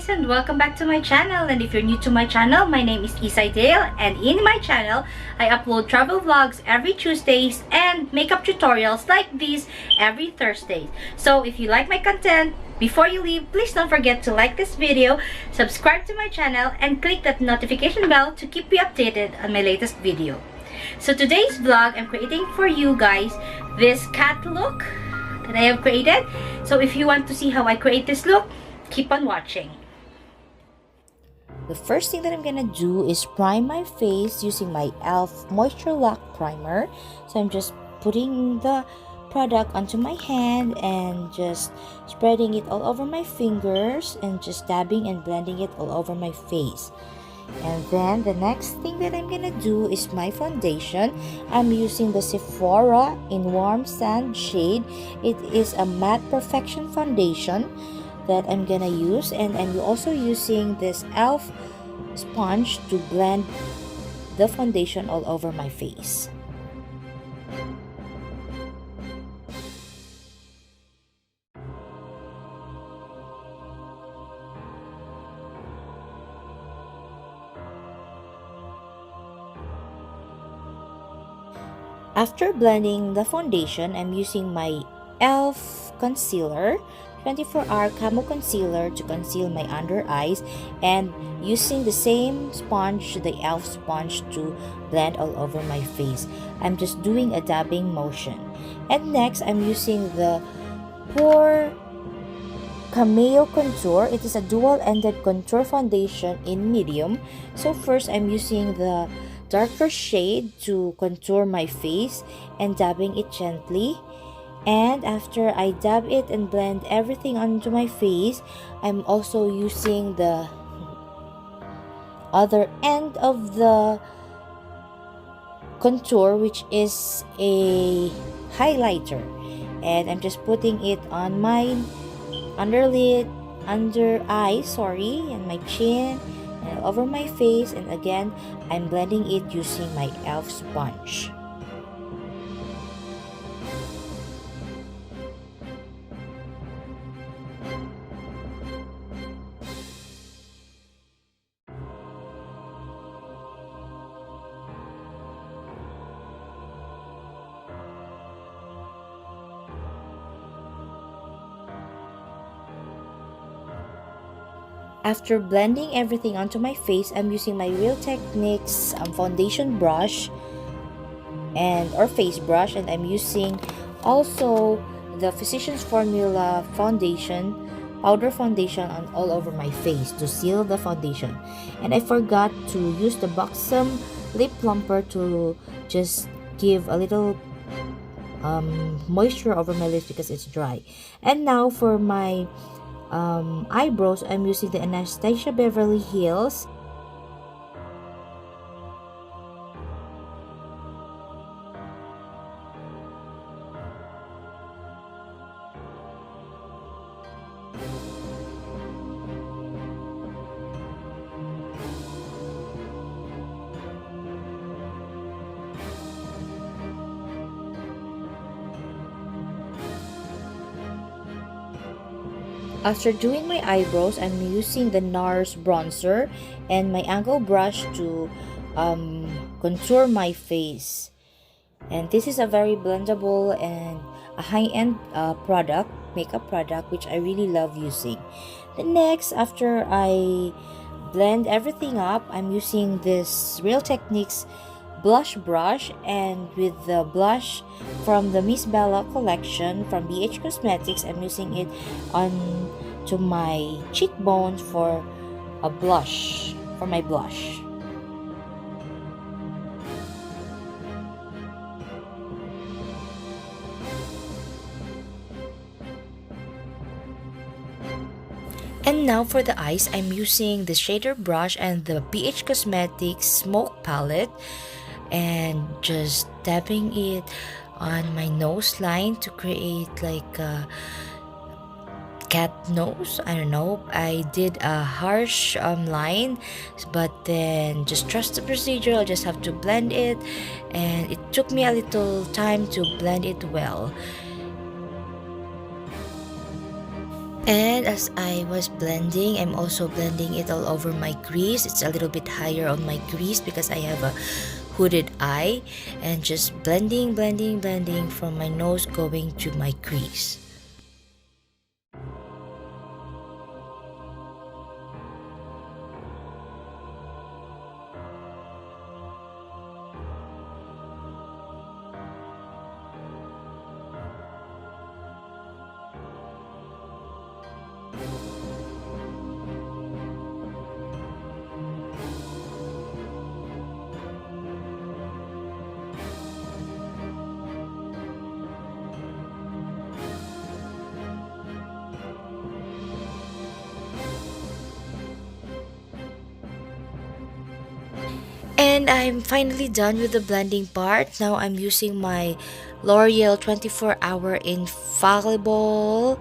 guys, and welcome back to my channel. And if you're new to my channel, my name is ysay, and in my channel I upload travel vlogs every Tuesdays and makeup tutorials like this every Thursday. So if you like my content, before you leave, please don't forget to like this video, subscribe to my channel, and click that notification bell to keep you updated on my latest video. So today's vlog, I'm creating for you guys this cat look that I have created. So if you want to see how I create this look, keep on watching. The first thing that I'm gonna do is prime my face using my e.l.f. Moisture Lock Primer. So I'm just putting the product onto my hand and just spreading it all over my fingers and just dabbing and blending it all over my face. And then the next thing that I'm gonna do is my foundation. I'm using the Sephora in Warm Sand shade. It is a matte perfection foundation that I'm gonna use, and I'm also using this e.l.f. sponge to blend the foundation all over my face. After blending the foundation, I'm using my e.l.f. concealer, 24-hour camo concealer, to conceal my under eyes, and using the same sponge, the e.l.f. sponge, to blend all over my face. I'm just doing a dabbing motion. And next, I'm using the Pure Cameo Contour. It is a dual-ended contour foundation in medium. So first, I'm using the darker shade to contour my face and dabbing it gently. And after I dab it and blend everything onto my face, I'm also using the other end of the contour, which is a highlighter, and I'm just putting it on my under eye, and my chin and over my face, and again I'm blending it using my e.l.f. sponge. After blending everything onto my face, I'm using my Real Techniques foundation brush or face brush, and I'm using also the Physicians Formula powder foundation on all over my face to seal the foundation. And I forgot to use the Buxom lip plumper to just give a little moisture over my lips because it's dry. And now for my eyebrows, I'm using the Anastasia Beverly Hills After doing my eyebrows, I'm using the NARS bronzer and my angle brush to contour my face. And this is a very blendable and a high-end makeup product, which I really love using. The next, after I blend everything up, I'm using this Real Techniques blush brush, and with the blush from the Miss Bella collection from BH Cosmetics, I'm using it on to my cheekbones for my blush. And now for the eyes, I'm using the shader brush and the BH Cosmetics Smoke Palette, and just dabbing it on my nose line to create like a cat nose. I don't know, I did a harsh line, but then just trust the procedure. I'll just have to blend it, and it took me a little time to blend it well. And as I was blending, I'm also blending it all over my crease. It's a little bit higher on my crease because I have a hooded eye, and just blending, blending, blending from my nose going to my crease. And I'm finally done with the blending part. Now I'm using my L'Oreal 24-hour infallible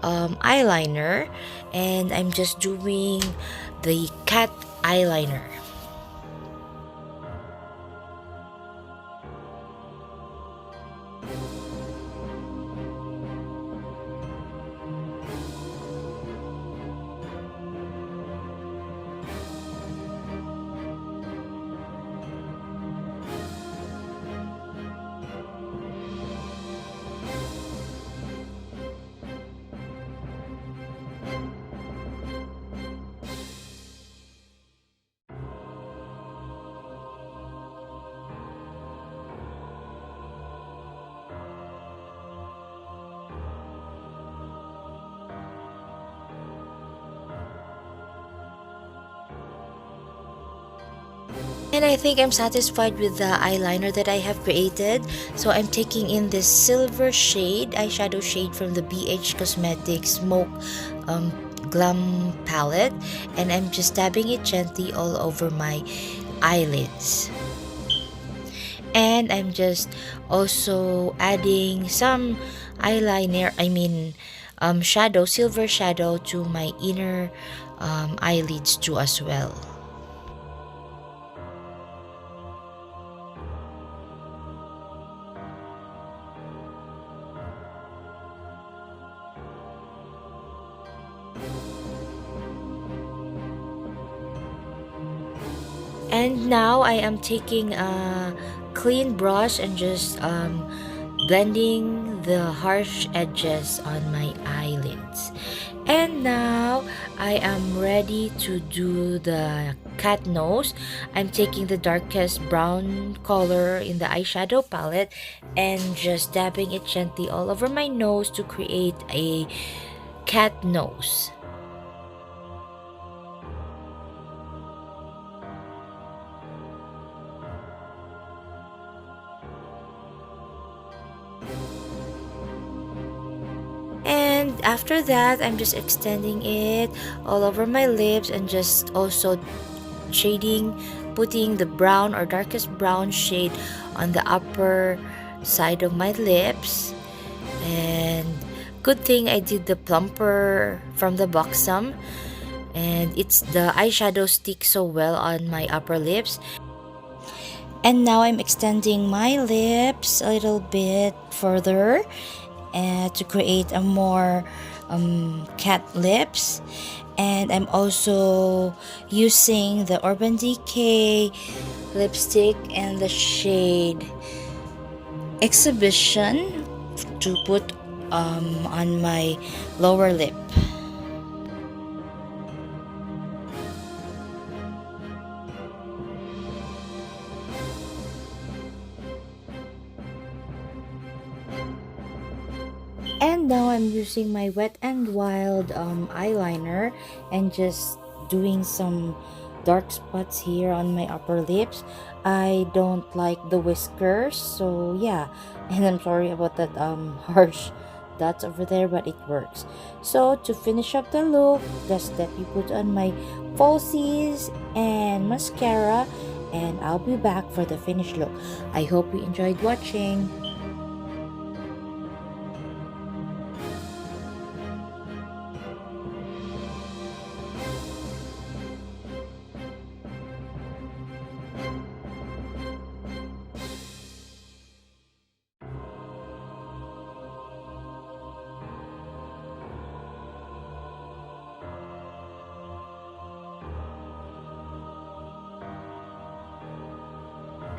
eyeliner, and I'm just doing the cat eyeliner. And I think I'm satisfied with the eyeliner that I have created. So I'm taking in this silver shade, eyeshadow shade from the BH Cosmetics Smoke Glam palette. And I'm just dabbing it gently all over my eyelids. And I'm just also adding some shadow, silver shadow to my inner eyelids too as well. And now I am taking a clean brush and just blending the harsh edges on my eyelids. And now I am ready to do the cat nose. I'm taking the darkest brown color in the eyeshadow palette and just dabbing it gently all over my nose to create a cat nose. And after that, I'm just extending it all over my lips and just also putting the brown or darkest brown shade on the upper side of my lips. And good thing I did the plumper from the Buxom, and it's the eyeshadow sticks so well on my upper lips. And now I'm extending my lips a little bit further to create a more cat lips. And I'm also using the Urban Decay lipstick and the shade Exhibition to put on my lower lip. And now I'm using my Wet and Wild eyeliner and just doing some dark spots here on my upper lips. I don't like the whiskers, so yeah. And I'm sorry about that harsh dots over there, but it works. So to finish up the look, just let me put on my falsies and mascara, and I'll be back for the finished look. I hope you enjoyed watching.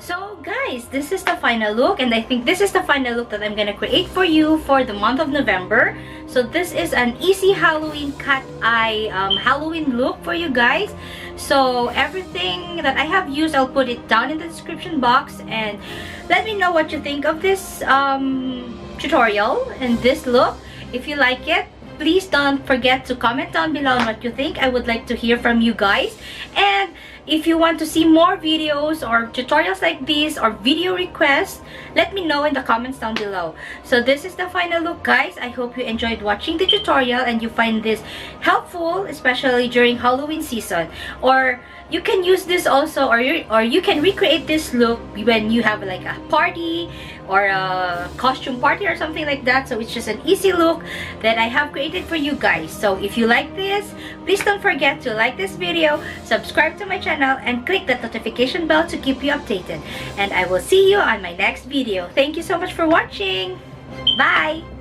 So guys, this is the final look, and I think this is the final look that I'm gonna create for you for the month of November. So this is an easy Halloween cat eye Halloween look for you guys. So everything that I have used, I'll put it down in the description box, and let me know what you think of this tutorial and this look. If you like it, please don't forget to comment down below on what you think. I would like to hear from you guys. And if you want to see more videos or tutorials like this or video requests, let me know in the comments down below. So this is the final look, guys. I hope you enjoyed watching the tutorial and you find this helpful, especially during Halloween season. Or you can use this also, or you can recreate this look when you have like a party or a costume party or something like that. So it's just an easy look that I have created for you guys. So if you like this, please don't forget to like this video, subscribe to my channel, and click that notification bell to keep you updated. And I will see you on my next video. Thank you so much for watching. Bye!